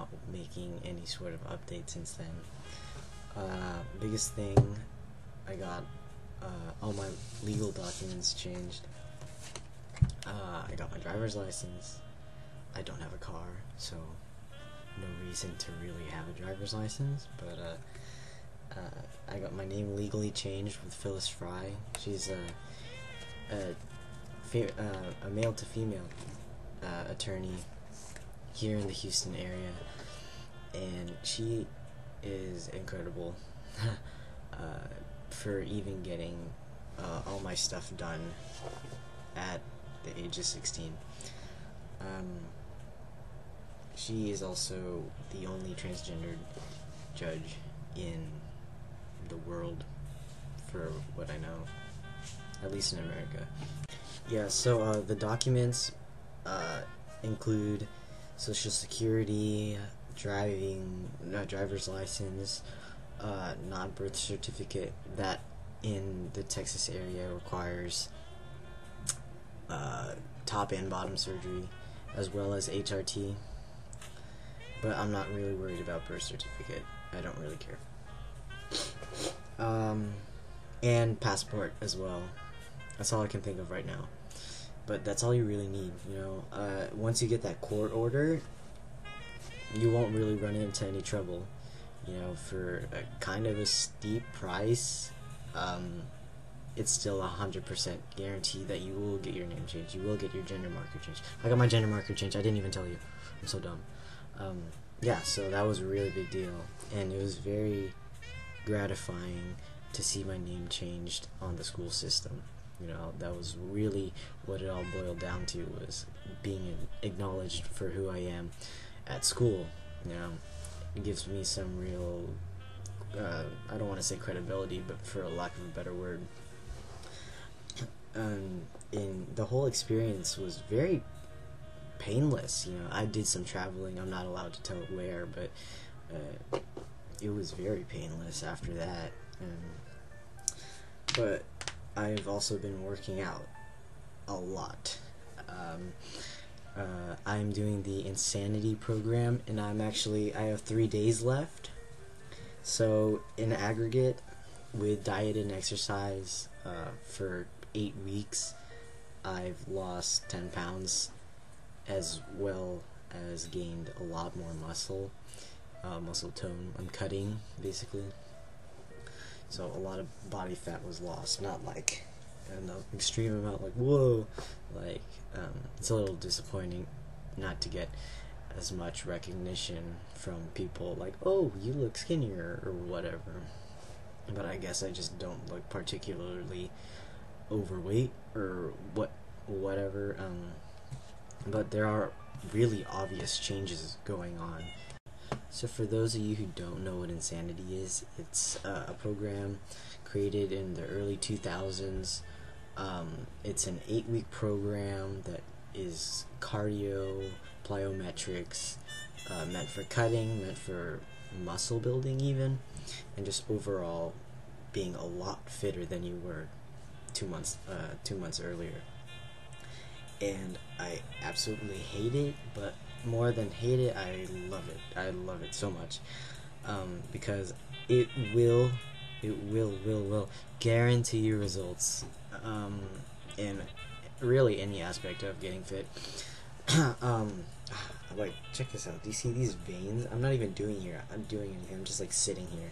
not making any sort of update since then. Biggest thing, I got all my legal documents changed. I got my driver's license. I don't have a car, so no reason to really have a driver's license, but I got my name legally changed with Phyllis Frye. She's a male to female attorney here in the Houston area, and she is incredible for even getting all my stuff done at the age of 16. She is also the only transgendered judge in the world, for what I know, at least in America. Yeah, so the documents include Social Security, driver's license, non-birth certificate that in the Texas area requires top and bottom surgery, as well as HRT. But I'm not really worried about birth certificate. I don't really care. And passport as well. That's all I can think of right now. But that's all you really need, you know. Once you get that court order, you won't really run into any trouble. You know, for a kind of a steep price, it's still 100% guaranteed that you will get your name changed. You will get your gender marker changed. I got my gender marker changed. I didn't even tell you. I'm so dumb. Yeah, so that was a really big deal, and it was very gratifying to see my name changed on the school system. You know, that was really what it all boiled down to, was being acknowledged for who I am at school. You know, it gives me some real, I don't want to say credibility, but for a lack of a better word. And the whole experience was very painless. You know, I did some traveling. I'm not allowed to tell where, but it was very painless after that. But I've also been working out a lot. I'm doing the Insanity program, and I have 3 days left. So in aggregate, with diet and exercise, for 8 weeks, I've lost 10 pounds, as well as gained a lot more muscle tone. I'm cutting, basically. So a lot of body fat was lost, not like an extreme amount, like, whoa, like, it's a little disappointing not to get as much recognition from people, like, oh, you look skinnier, or whatever. But I guess I just don't look particularly overweight, or whatever, but there are really obvious changes going on. So for those of you who don't know what Insanity is, it's a program created in the early 2000s. It's an 8-week program that is cardio, plyometrics, meant for cutting, meant for muscle building even, and just overall being a lot fitter than you were 2 months earlier. And I absolutely hate it, but more than hate it, I love it. I love it so much, because it will guarantee you results, in really any aspect of getting fit. Like, check this out. Do you see these veins? I'm not even doing anything. I'm just like sitting here.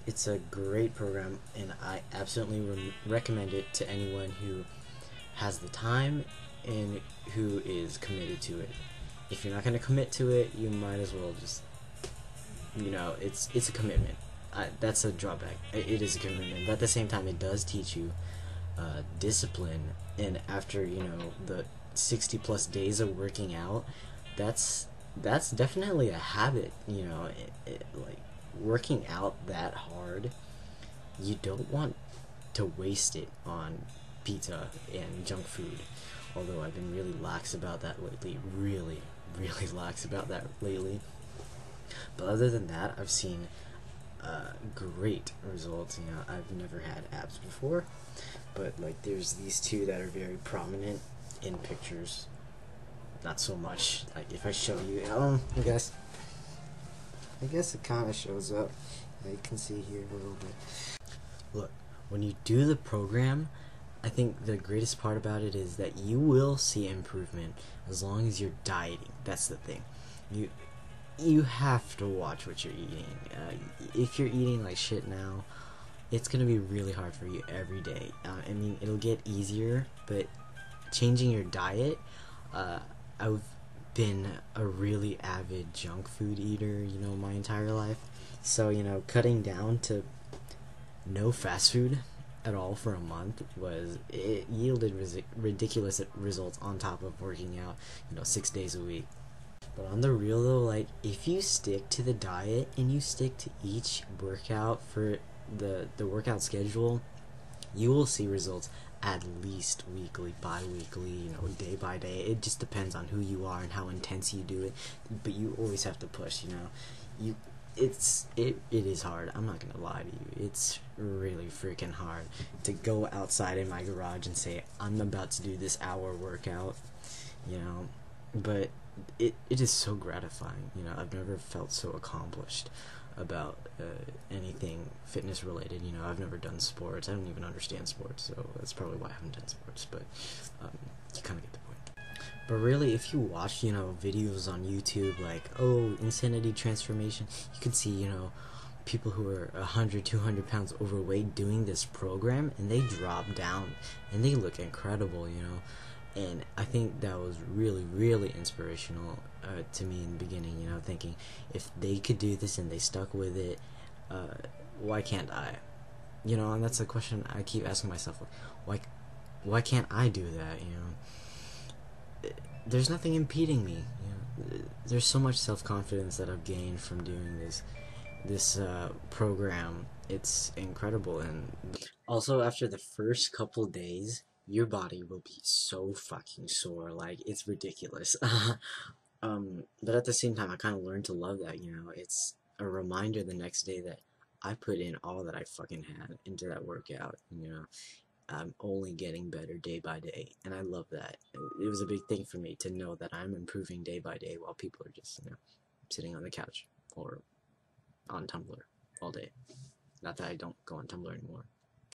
It's a great program, and I absolutely recommend it to anyone who has the time and who is committed to it. If you're not going to commit to it, you might as well just, you know, it's a commitment. That's a drawback. It is a commitment, but at the same time, it does teach you discipline. And after, you know, the 60 plus days of working out, that's definitely a habit. You know, like, working out that hard, you don't want to waste it on pizza and junk food. Although I've been really lax about that lately, really lax about that lately. But other than that, I've seen great results. You know, I've never had abs before, but like, there's these two that are very prominent in pictures. not so much. Like if I show you, I guess it kind of shows up. You can see here a little bit. Look, when you do the program, I think the greatest part about it is that you will see improvement as long as you're dieting. That's the thing. You have to watch what you're eating. If you're eating like shit now, it's gonna be really hard for you every day. I mean, it'll get easier, but changing your diet, I've been a really avid junk food eater, my entire life. So, cutting down to no fast food at all for a month it yielded ridiculous results on top of working out, 6 days a week. But on the real though, like if you stick to the diet and you stick to each workout for the workout schedule, you will see results at least weekly, bi-weekly, day by day. It just depends on who you are and how intense you do it, but you always have to push. It is hard. I'm not gonna lie to you. It's really freaking hard to go outside in my garage and say I'm about to do this hour workout, but it is so gratifying. I've never felt so accomplished about anything fitness related. I've never done sports. I don't even understand sports, so that's probably why I haven't done sports, but you kind of get the point. But really, if you watch, videos on YouTube like, oh, insanity transformation, you can see, people who are 100, 200 pounds overweight doing this program, and they drop down, and they look incredible, And I think that was really, really inspirational to me in the beginning, thinking if they could do this and they stuck with it, why can't I? And that's a question I keep asking myself, like, why can't I do that, There's nothing impeding me, There's so much self-confidence that I've gained from doing this program. It's incredible. And also, after the first couple days, your body will be so fucking sore, like, it's ridiculous. But at the same time, I kind of learned to love that, it's a reminder the next day that I put in all that I fucking had into that workout, I'm only getting better day by day, and I love that. It was a big thing for me to know that I'm improving day by day while people are just, sitting on the couch or on Tumblr all day. Not that I don't go on Tumblr anymore.